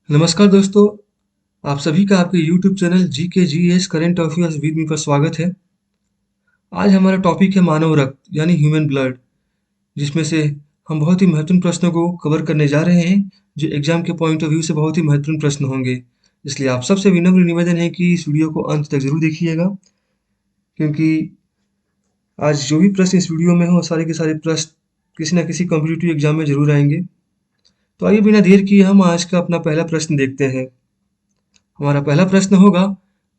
नमस्कार दोस्तों, आप सभी का आपके YouTube channel GK GS current affairs with me पर स्वागत है। आज हमारा टॉपिक है मानव रक्त यानी ह्यूमन ब्लड, जिसमें से हम बहुत ही महत्वपूर्ण प्रश्नों को कवर करने जा रहे हैं, जो एग्जाम के पॉइंट ऑफ व्यू से बहुत ही महत्वपूर्ण प्रश्न होंगे। इसलिए आप सबसे विनम्र निवेदन है कि इस वीडियो को अंत तक जरूर देखिएगा, क्योंकि आज जो भी प्रश्न इस वीडियो में हो, सारे के सारे प्रश्न किसी न किसी कॉम्पिटिटिव एग्जाम में जरूर आएंगे। तो आइए बिना देर किए हम आज का अपना पहला प्रश्न देखते हैं। हमारा पहला प्रश्न होगा,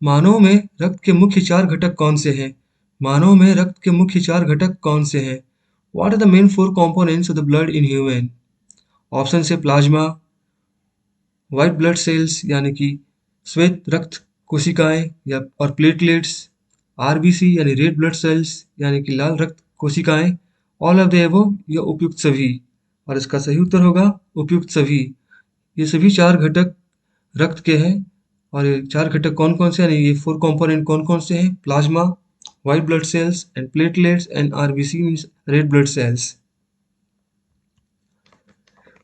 मानव में रक्त के मुख्य चार घटक कौन से हैं? मानव में रक्त के मुख्य चार घटक कौन से हैं? What are the main four components of the blood in human? Option से प्लाज्मा, व्हाइट ब्लड सेल्स यानी कि श्वेत रक्त कोशिकाएं या और प्लेटलेट्स, आरबीसी यानी रेड ब्लड सेल्स यानी कि लाल रक्त कोशिकाएं, ऑल ऑफ द एबव या उपयुक्त सभी। और इसका सही उत्तर होगा उपयुक्त सभी। ये सभी चार घटक रक्त के हैं। और ये चार घटक कौन कौन से हैं, यानी ये फोर कंपोनेंट कौन कौन से हैं? Plasma, white blood sales and platelets and RBC means red blood sales.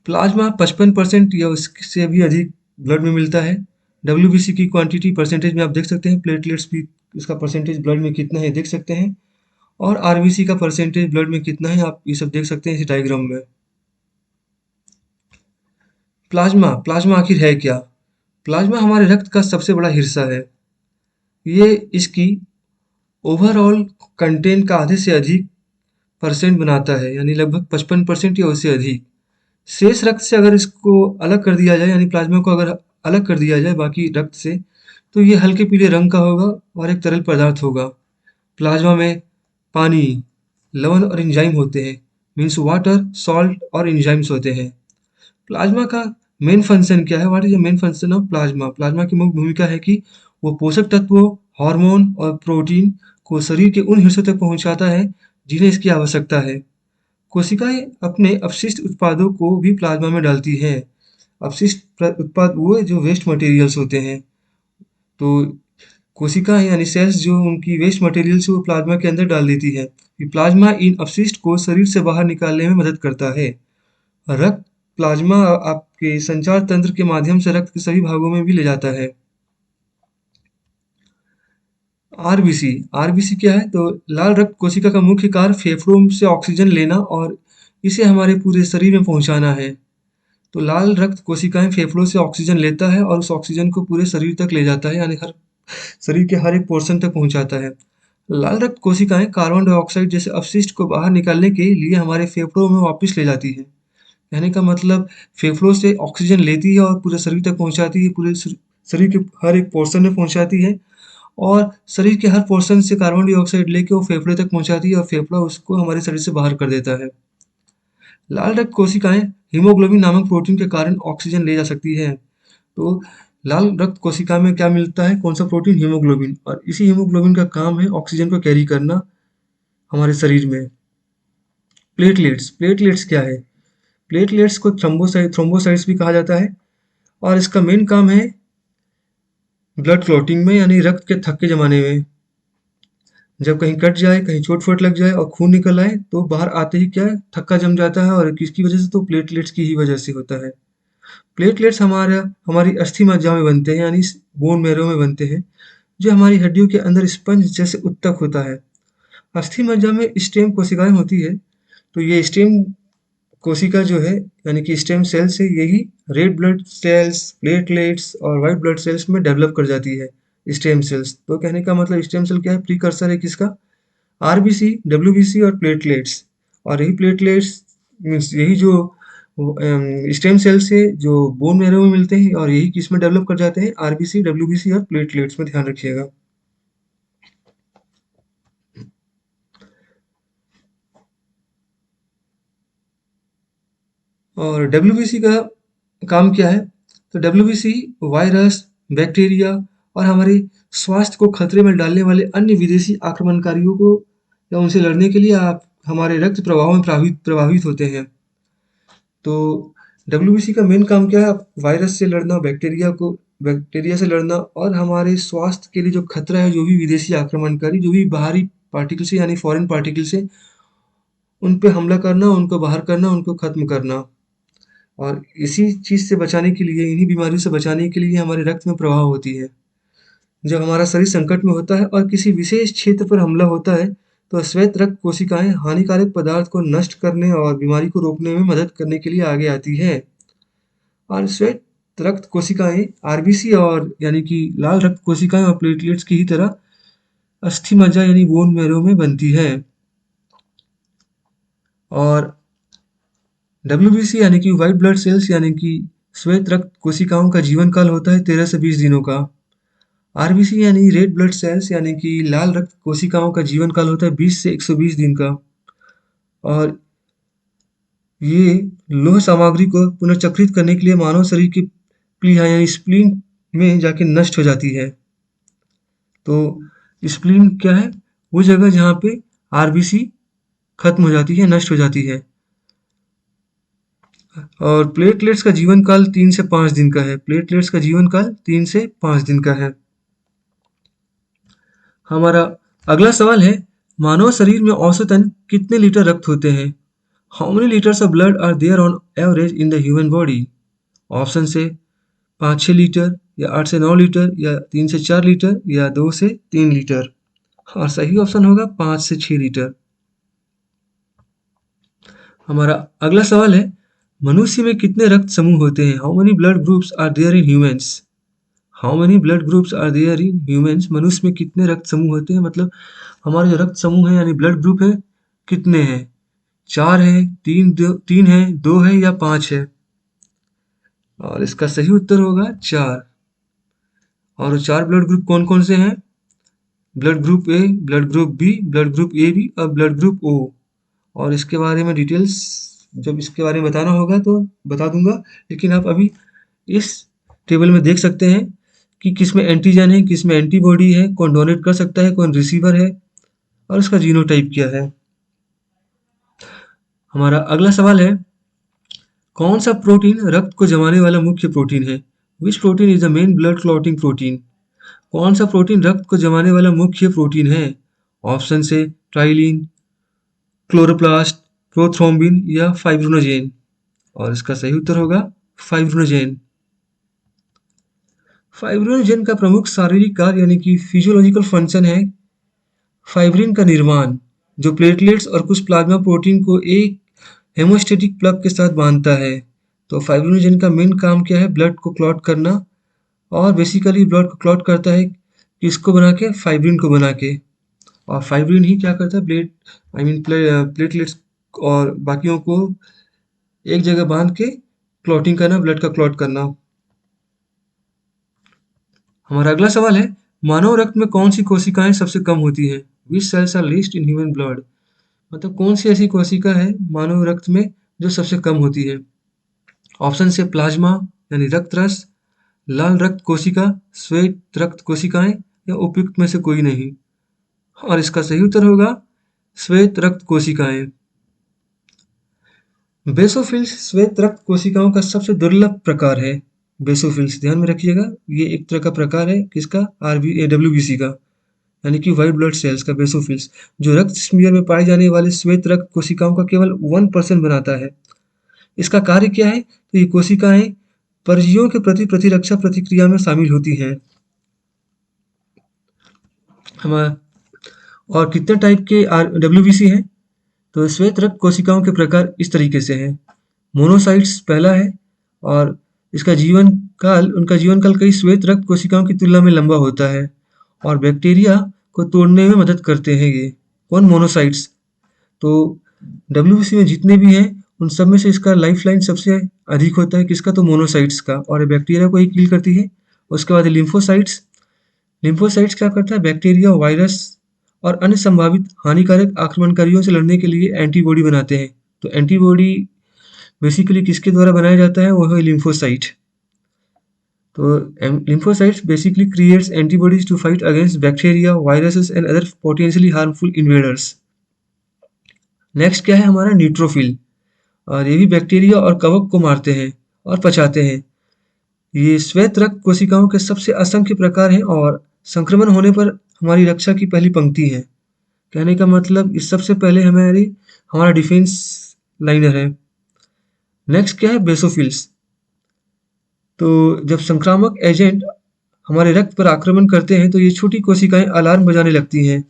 Plasma 55% या उससे भी अधिक ब्लड में मिलता है। डब्ल्यूबीसी की क्वांटिटी परसेंटेज में आप देख सकते हैं, प्लेटलेट्स भी इसका परसेंटेज ब्लड में कितना है देख सकते हैं, और आरबीसी का परसेंटेज ब्लड में कितना है आप ये सब देख सकते हैं इस डायग्राम में। प्लाज्मा प्लाज्मा आखिर है क्या? प्लाज्मा हमारे रक्त का सबसे बड़ा हिस्सा है। ये इसकी ओवरऑल कंटेंट का आधे से अधिक परसेंट बनाता है, यानी लगभग 55% या उससे अधिक। शेष रक्त से अगर इसको अलग कर दिया जाए, यानी प्लाज्मा को अगर अलग कर दिया जाए बाकी रक्त से, तो ये हल्के पीले रंग का होगा और एक तरल पदार्थ होगा। प्लाज्मा में पानी, लवण और एंजाइम होते हैं, मीन्स वाटर, सॉल्ट और एंजाइम्स होते हैं। प्लाज्मा का मेन फंक्शन क्या है? What is the main function of plasma? Plasma की मुख्य भूमिका है कि वो पोषक तत्वों, हार्मोन और प्रोटीन को शरीर के उन हिस्सों तक पहुंचाता है जिन्हें इसकी आवश्यकता है। कोशिकाएं अपने अपशिष्ट उत्पादों को भी प्लाज्मा में डालती हैं। उत्पाद वो जो वेस्ट मटेरियल्स होते हैं, तो कोशिकाएं यानी सेल्स जो उनकी वेस्ट मटेरियल्स वो प्लाज्मा के अंदर डाल देती है। प्लाज्मा इन अपशिष्ट को शरीर से बाहर निकालने में मदद करता है। रक्त प्लाज्मा आपके संचार तंत्र के माध्यम से रक्त के सभी भागों में भी ले जाता है। आरबीसी आरबीसी क्या है? तो लाल रक्त कोशिका का मुख्य कार्य फेफड़ों से ऑक्सीजन लेना और इसे हमारे पूरे शरीर में पहुंचाना है। तो लाल रक्त कोशिकाएं फेफड़ों से ऑक्सीजन लेता है और उस ऑक्सीजन को पूरे शरीर तक ले जाता है, यानी हर शरीर के हर एक पोर्शन तक पहुंचाता है। लाल रक्त कोशिकाएं कार्बन डाइऑक्साइड जैसे अपशिष्ट को बाहर निकालने के लिए हमारे फेफड़ों में वापस ले जाती है। कहने का मतलब फेफड़ों से ऑक्सीजन लेती है और पूरे शरीर तक पहुंचाती है, पूरे शरीर के हर एक पोर्शन में पहुंचाती है, और शरीर के हर पोर्शन से कार्बन डाइऑक्साइड लेके वो फेफड़े तक पहुंचाती है और फेफड़ा उसको हमारे शरीर से बाहर कर देता है। लाल रक्त कोशिकाएं हीमोग्लोबिन नामक प्रोटीन के कारण ऑक्सीजन ले जा सकती है। तो लाल रक्त कोशिका में क्या मिलता है? कौन सा प्रोटीन? हीमोग्लोबिन। और इसी हीमोग्लोबिन का काम है ऑक्सीजन को कैरी करना हमारे शरीर में। प्लेटलेट्स प्लेटलेट्स क्या है? प्लेटलेट्स को थ्रोम्बोसाइट्स भी कहा जाता है, और इसका मेन काम है ब्लड क्लॉटिंग में, यानी रक्त के थक्के जमाने में। जब कहीं कट जाए, कहीं चोट-फोट लग जाए और खून निकल आए, तो बाहर आते ही क्या है, थक्का जम जाता है, और किसकी वजह से? तो प्लेटलेट्स की ही वजह से होता है। प्लेटलेट्स हमारी अस्थि मज्जा में बनते हैं, यानी बोन मैरो में बनते हैं, जो हमारी हड्डियों के अंदर स्पंज जैसे उत्तक होता है। अस्थि मज्जा में स्टेम कोशिकाएं होती है, तो ये स्टेम कोशिका जो है, यानी कि स्टेम सेल से यही रेड ब्लड सेल्स, प्लेटलेट्स और व्हाइट ब्लड सेल्स में डेवलप कर जाती है स्टेम सेल्स। तो कहने का मतलब स्टेम सेल क्या है? प्रीकर्सर है किसका? आरबीसी, डब्ल्यूबीसी और प्लेटलेट्स। और यही प्लेटलेट्स मीन्स यही जो स्टेम सेल से जो बोन मैरो में मिलते हैं, और यही किस में डेवलप कर जाते हैं? आरबीसी, डब्ल्यूबीसी और प्लेटलेट्स में, ध्यान रखिएगा। और डब्ल्यूबीसी का काम क्या है? तो डब्ल्यूबीसी वायरस, बैक्टीरिया और हमारे स्वास्थ्य को खतरे में डालने वाले अन्य विदेशी आक्रमणकारियों को या उनसे लड़ने के लिए आप हमारे रक्त प्रवाह में प्रभावित होते हैं। तो डब्ल्यूबीसी का मेन काम क्या है? वायरस से लड़ना, बैक्टीरिया से लड़ना, और हमारे स्वास्थ्य के लिए जो खतरा है, जो भी विदेशी आक्रमणकारी, जो भी बाहरी पार्टिकल से यानी फॉरेन पार्टिकल से, उन पे हमला करना, उनको बाहर करना, उनको खत्म करना। और इसी चीज़ से बचाने के लिए, इन्हीं बीमारियों से बचाने के लिए हमारे रक्त में प्रवाह होती है। जब हमारा शरीर संकट में होता है और किसी विशेष क्षेत्र पर हमला होता है, तो श्वेत रक्त कोशिकाएं हानिकारक पदार्थ को नष्ट करने और बीमारी को रोकने में मदद करने के लिए आगे आती है। और श्वेत रक्त कोशिकाएं आरबीसी और यानी कि लाल रक्त कोशिकाएं और प्लेटलेट्स की ही तरह अस्थि मज्जा यानी बोन मैरो में बनती है। और डब्ल्यूबीसी यानी कि व्हाइट ब्लड सेल्स यानी कि श्वेत रक्त कोशिकाओं का जीवन काल होता है 13 से 20 दिनों का। आरबीसी यानी रेड ब्लड सेल्स यानी कि लाल रक्त कोशिकाओं का जीवन काल होता है 20 से 120 दिन का। और ये लौह सामग्री को पुनर्चक्रित करने के लिए मानव शरीर की प्लीहा यानी स्प्लीन में जाके नष्ट हो जाती है। तो स्प्लीन क्या है? वो जगह जहाँ पे आरबीसी खत्म हो जाती है, नष्ट हो जाती है। और प्लेटलेट्स का जीवन काल 3 से 5 दिन का है। प्लेटलेट्स का जीवन काल 3 से 5 दिन का है। हमारा अगला सवाल है, मानव शरीर में औसतन कितने लीटर रक्त होते हैं? How many litres of blood are there on average in the human body? Option से 5-6 लीटर या 8 से 9 लीटर या 3 से 4 लीटर या 2 से 3 लीटर। और सही ऑप्शन होगा 5 से 6 लीटर। हमारा अगला सवाल है, मनुष्य में कितने रक्त समूह होते हैं? How many blood groups are there in humans? How many blood groups are there in humans? मनुष्य में कितने रक्त समूह होते हैं? मतलब हमारे जो रक्त समूह है यानी ब्लड ग्रुप है, कितने हैं? 4 है, 3 है, 2 है या 5 है? और इसका सही उत्तर होगा 4। और वो 4 ब्लड ग्रुप कौन कौन से हैं? Blood group A, blood group B, blood group A B और ब्लड ग्रुप ओ। और इसके बारे में डिटेल्स जब इसके बारे में बताना होगा तो बता दूंगा, लेकिन आप अभी इस टेबल में देख सकते हैं कि किसमें एंटीजन है, किसमें एंटीबॉडी है, कौन डोनेट कर सकता है, कौन रिसीवर है और उसका जीनोटाइप क्या है। हमारा अगला सवाल है, कौन सा प्रोटीन रक्त को जमाने वाला मुख्य प्रोटीन है? विच protein is the main blood clotting protein? कौन सा प्रोटीन रक्त को जमाने वाला मुख्य प्रोटीन है? ऑप्शन से ट्राइलिन, क्लोरोप्लास्ट, प्रोथ्रोम्बिन या फाइब्रिनोजेन। और इसका सही उत्तर होगा फाइब्रिनोजेन। फाइब्रिनोजेन का प्रमुख शारीरिक कार्य यानी कि फिजियोलॉजिकल फंक्शन है फाइब्रिन का निर्माण, जो प्लेटलेट्स और कुछ प्लाज्मा प्रोटीन को एक हेमोस्टेटिक प्लग के साथ बांधता है। तो फाइब्रिनोजेन का मेन काम क्या है? ब्लड को क्लॉट करना। और बेसिकली ब्लड को क्लॉट करता है किसको बना के? फाइब्रिन को बना के। और फाइब्रिन ही क्या करता है? प्लेटलेट्स और बाकियों को एक जगह बांध के क्लॉटिंग करना, ब्लड का क्लॉट करना। हमारा अगला सवाल है, मानव रक्त में कौन सी कोशिकाएं सबसे कम होती हैं? Which cells are least in human blood? मतलब कौन सी ऐसी कोशिका है मानव रक्त में जो सबसे कम होती है? ऑप्शन से प्लाज्मा यानी रक्त रस, लाल रक्त कोशिका, श्वेत रक्त कोशिकाएं या उपयुक्त में से कोई नहीं। और इसका सही उत्तर होगा श्वेत रक्त कोशिकाएं। बेसोफिल्स श्वेत रक्त कोशिकाओं का सबसे दुर्लभ प्रकार है। बेसोफिल्स ध्यान में रखिएगा, ये एक तरह का प्रकार है किसका? डब्ल्यूबीसी का, यानी कि व्हाइट ब्लड सेल्स का बेसोफिल्स, जो रक्त स्मीयर में पाए जाने वाले श्वेत रक्त कोशिकाओं का केवल 1% बनाता है। इसका कार्य क्या है? तो ये कोशिकाएं परजीवियों के प्रति प्रतिरक्षा प्रतिक्रिया में शामिल होती हैं। हमारा और कितने टाइप के डब्ल्यूबीसी हैं? तो श्वेत रक्त कोशिकाओं के प्रकार इस तरीके से हैं। मोनोसाइट्स पहला है और उनका जीवन काल कई श्वेत रक्त कोशिकाओं की तुलना में लंबा होता है और बैक्टीरिया को तोड़ने में मदद करते हैं ये। कौन? मोनोसाइट्स। तो डब्ल्यूबीसी में जितने भी हैं उन सब में से इसका लाइफलाइन सबसे अधिक होता है किसका? तो मोनोसाइट्स का, और ये बैक्टीरिया को ही किल करती है। उसके बाद लिम्फोसाइट्स। लिम्फोसाइट्स क्या करता है? बैक्टीरिया, वायरस और अन्य संभावित हानिकारक आक्रमणकारियों से लड़ने के लिए एंटीबॉडी बनाते हैं। तो एंटीबॉडी बेसिकली किसके द्वारा बनाया जाता है? वो है लिम्फोसाइट। तो lymphocytes basically creates antibodies to fight against bacteria, viruses and other potentially harmful invaders. Next क्या है हमारा? न्यूट्रोफिल। और ये भी बैक्टीरिया और कवक को मारते हैं और पचाते हैं। ये श्वेत रक्त कोशिकाओं के सबसे असंख्य प्रकार हैं और संक्रमण होने पर हमारी रक्षा की पहली पंक्ति है। कहने का मतलब इस सबसे पहले हमारा डिफेंस लाइनर है। नेक्स्ट क्या है, बेसोफिल्स। तो जब संक्रामक एजेंट हमारे रक्त पर आक्रमण करते हैं तो ये छोटी कोशिकाएं अलार्म बजाने लगती हैं।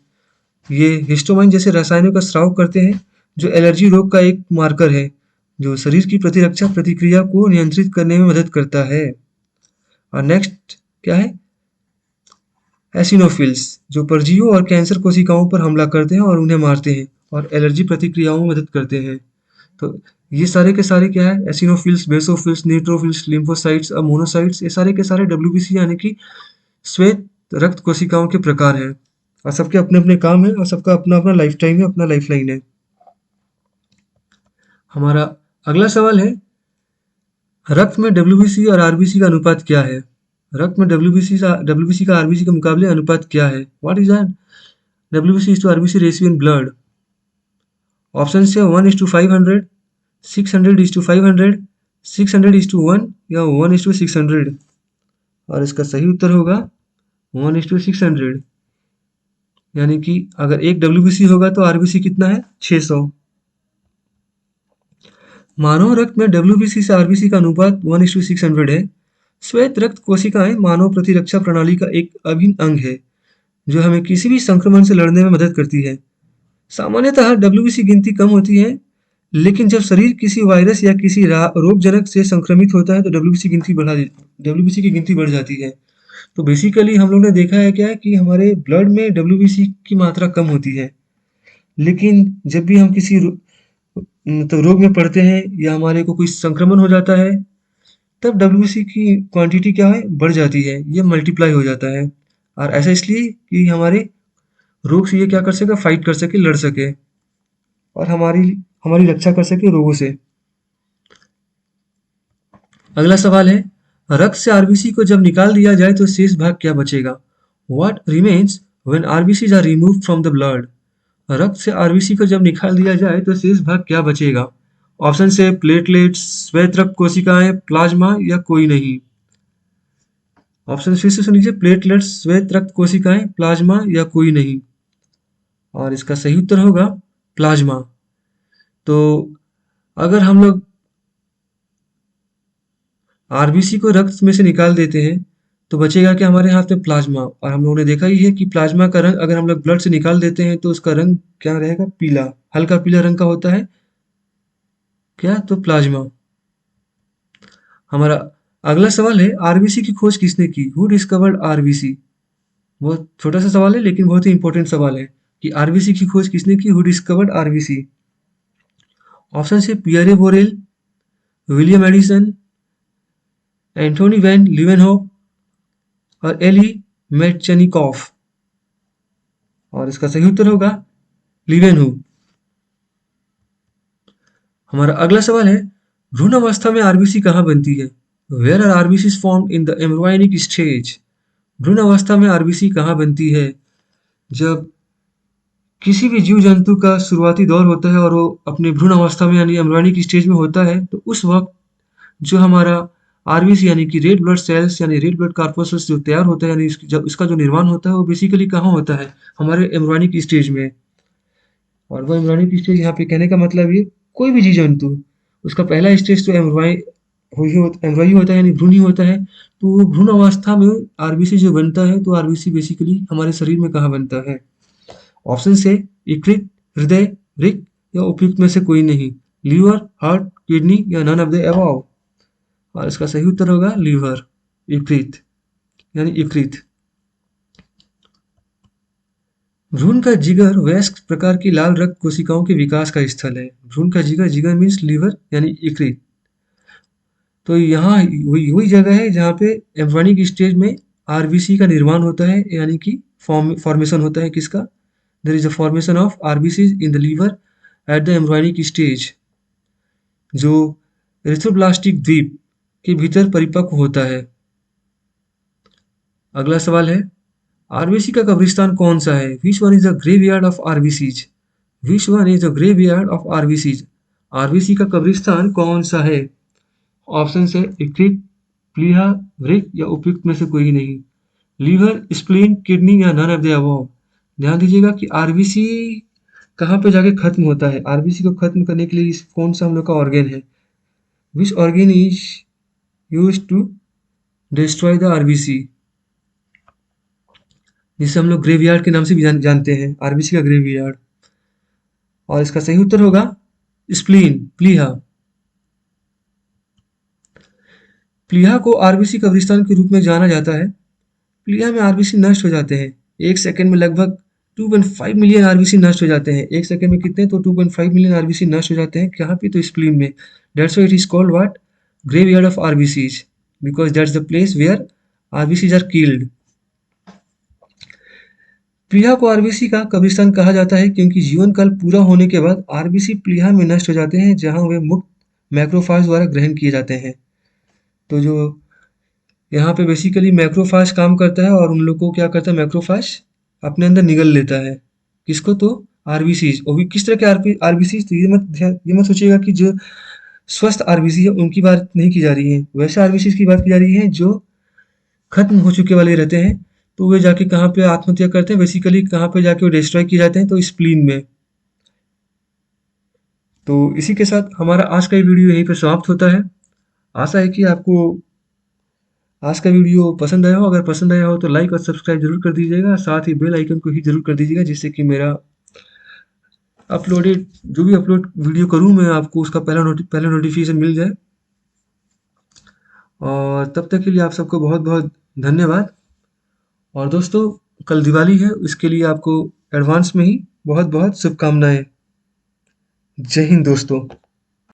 ये हिस्टोमाइन जैसे रसायनों का स्राव करते हैं, जो एलर्जी रोग का एक मार्कर है, जो शरीर की प्रतिरक्षा प्रतिक्रिया को नियंत्रित करने में मदद करता है। और नेक्स्ट क्या है, एसिनोफिल्स, जो परजीवियों और कैंसर कोशिकाओं पर हमला करते हैं और उन्हें मारते हैं और एलर्जी प्रतिक्रियाओं में मदद करते हैं। तो ये सारे के सारे क्या है, एसिनोफिल्स, बेसोफिल्स, न्यूट्रोफिल्स, लिम्फोसाइट्स और मोनोसाइट्स, ये सारे के सारे डब्ल्यूबीसी यानी कि श्वेत रक्त कोशिकाओं के प्रकार हैं और सबके अपने अपने काम है और सबका अपना अपना लाइफ टाइम है, अपना लाइफ लाइन है। हमारा अगला सवाल है, रक्त में डब्ल्यूबीसी और आरबीसी का अनुपात क्या है? रक्त में डब्ल्यूबीसी का आरबीसी के मुकाबले अनुपात क्या है? What is that? WBC is to RBC ratio in blood. Option है 1:500, 600:500, 600:1 या 1:600। और इसका सही उत्तर होगा 1:600। यानी कि अगर एक डब्ल्यूबीसी होगा तो आरबीसी कितना है, 600। मानव रक्त में डब्ल्यूबीसी से आरबीसी का अनुपात 1:600 है। श्वेत रक्त कोशिकाएं मानव प्रतिरक्षा प्रणाली का एक अभिन्न अंग है, जो हमें किसी भी संक्रमण से लड़ने में मदद करती है। सामान्यतः डब्ल्यूबीसी गिनती कम होती है, लेकिन जब शरीर किसी वायरस या किसी रोगजनक से संक्रमित होता है तो डब्ल्यूबीसी की गिनती बढ़ जाती है। तो बेसिकली हम लोग ने देखा है क्या है कि हमारे ब्लड में डब्ल्यूबीसी की मात्रा कम होती है, लेकिन जब भी हम किसी तो रोग में पड़ते हैं या हमारे को कोई संक्रमण हो जाता है, तब डब्ल्यूबीसी की क्वांटिटी क्या है, बढ़ जाती है, ये मल्टीप्लाई हो जाता है। और ऐसा इसलिए कि हमारे रोग से ये क्या कर सके, फाइट कर सके, लड़ सके और हमारी हमारी रक्षा कर सके रोगों से। अगला सवाल है, रक्त से आरबीसी को जब निकाल दिया जाए तो शेष भाग क्या बचेगा? What remains when RBCs are removed from the blood? रक्त से आरबीसी को जब निकाल दिया जाए तो शेष भाग क्या बचेगा? ऑप्शन से प्लेटलेट्स, श्वेत रक्त कोशिकाएं, प्लाज्मा या कोई नहीं। ऑप्शन फिर से सुन लीजिए, प्लेटलेट्स, श्वेत रक्त कोशिकाएं, प्लाज्मा या कोई नहीं। और इसका सही उत्तर होगा प्लाज्मा। तो अगर हम लोग आरबीसी को रक्त में से निकाल देते हैं तो बचेगा क्या हमारे हाथ में, प्लाज्मा। और हम लोगों ने देखा ही है कि प्लाज्मा का रंग अगर हम लोग ब्लड से निकाल देते हैं तो उसका रंग क्या रहेगा, पीला, हल्का पीला रंग का होता है क्या, तो प्लाज्मा। हमारा अगला सवाल है, आरबीसी की खोज किसने की? Who discovered RBC? बहुत छोटा सा सवाल है लेकिन बहुत ही इंपॉर्टेंट सवाल है कि आरबीसी की खोज किसने की, हु डिस्कवर्ड आरबीसी? ऑप्शन है Pierre Borel, William Addison, Antoine van Leeuwenhoek और एली मेटचनिकॉफ। और इसका सही उत्तर होगा लीवेनहू। हमारा अगला सवाल है, भ्रूण अवस्था में आरबीसी कहाँ बनती है? Where are RBC formed in the embryonic stage? भ्रूण अवस्था में आरबीसी कहाँ बनती है? जब किसी भी जीव जंतु का शुरुआती दौर होता है और वो अपने भ्रूण अवस्था में यानी एम्ब्रियोनिक स्टेज में होता है, तो उस वक्त जो हमारा आरबीसी यानी कि रेड ब्लड सेल्स यानी रेड ब्लड कार्पोसल्स जो तैयार होता है, यानी जब इसका जो निर्माण होता है वो बेसिकली कहाँ होता है, हमारे एम्ब्रियोनिक स्टेज में। और वो एम्ब्रियोनिक स्टेज यहाँ पे कहने का मतलब ये, कोई भी जीव जंतु उसका पहला स्टेज तो एम्ब्रॉय होता है यानी भ्रूण ही होता है। तो भ्रूण अवस्था में आरबीसी जो बनता है, तो आरबीसी बेसिकली हमारे शरीर में कहाँ बनता है? ऑप्शन से यकृत, हृदय, वृक्क या उपयुक्त में से कोई नहीं। लीवर, हार्ट, किडनी या नन ऑफ द अबव। और इसका सही उत्तर होगा लीवर, यकृत यानी यकृत। भ्रूण का जिगर वयस्क प्रकार की लाल रक्त कोशिकाओं के विकास का स्थल है। भ्रूण का जिगर, जिगर मीन्स लीवर यानी यकृत। तो यहाँ वही जगह है जहाँ पे एम्ब्रियोनिक स्टेज में आरबीसी का निर्माण होता है, यानी कि फॉर्मेशन होता है किसका, there is a formation of RBCs in the liver at the embryonic stage, जो एरिथ्रोब्लास्टिक द्वीप के भीतर परिपक्व होता है। अगला सवाल है, आरबीसी का कब्रिस्तान कौन सा है? Which one is the graveyard of RBCs? Which one is the graveyard of RBCs? RBC का कब्रिस्तान कौन सा है? ऑप्शन है यकृत, प्लीहा, वृक्क या उपयुक्त में से कोई नहीं। लीवर, स्प्लीन, किडनी या नन ऑफ द अबव। ध्यान दीजिएगा कि आरबीसी कहाँ पे जाके खत्म होता है। आरबीसी को खत्म करने के लिए कौन सा हम लोग का ऑर्गेन है? Which organ is use to destroy the RBC, जिसे हम लोग ग्रेवयार्ड के नाम से भी जानते हैं, आरबीसी का ग्रेवयार्ड। और इसका सही उत्तर होगा स्प्लीन, प्लीहा। प्लीहा को आरबीसी कब्रिस्तान के रूप में जाना जाता है। प्लीहा में आरबीसी नष्ट हो जाते हैं। एक सेकंड में लगभग 2.5 मिलियन आरबीसी नष्ट हो जाते हैं। एक सेकंड में कितने? तो 2.5 मिलियन आरबीसी नष्ट हो जाते हैं। कहाँ पे? तो स्प्लीन में। That's why it is called what? Graveyard of RBCs, because that's the place where RBCs are killed. प्लीहा को आरबीसी का कब्रिस्तान कहा जाता है क्योंकि जीवन काल पूरा होने के बाद आरबीसी प्लीहा में नष्ट हो जाते हैं, जहां वे मुक्त मैक्रोफाज द्वारा ग्रहण किए जाते हैं। तो जो यहाँ पे बेसिकली मैक्रोफाज काम करता है और उन लोग को क्या करता है, मैक्रोफाज अपने अंदर निगल लेता है। किसको? तो आरबीसीज। और भी किस तरह के आरबीसीज? तो ये मत सोचिएगा कि जो स्वस्थ आरबीसी है उनकी बात नहीं की जा रही है। वैसे आरबीसीज की बात की जा रही है जो खत्म हो चुके वाले रहते हैं। तो वे जाके कहाँ पे आत्महत्या करते हैं? बेसिकली कहाँ पे जाके वो डिस्ट्रॉय किए जाते हैं? तो स्प्लीन में। तो इसी के साथ हमारा आज का ये वीडियो यहीं पे समाप्त होता है। आशा है कि आपको आज का वीडियो पसंद आया हो। अगर पसंद आया हो तो लाइक और सब्सक्राइब जरूर कर दीजिएगा, साथ ही बेल आइकन को ही जरूर कर दीजिएगा, जिससे कि मेरा अपलोडेड जो भी अपलोड वीडियो करूँ मैं आपको उसका पहला नोटिफिकेशन मिल जाए। और तब तक के लिए आप सबको बहुत बहुत धन्यवाद। और दोस्तों, कल दिवाली है, इसके लिए आपको एडवांस में ही बहुत बहुत शुभकामनाएं। जय हिंद दोस्तों।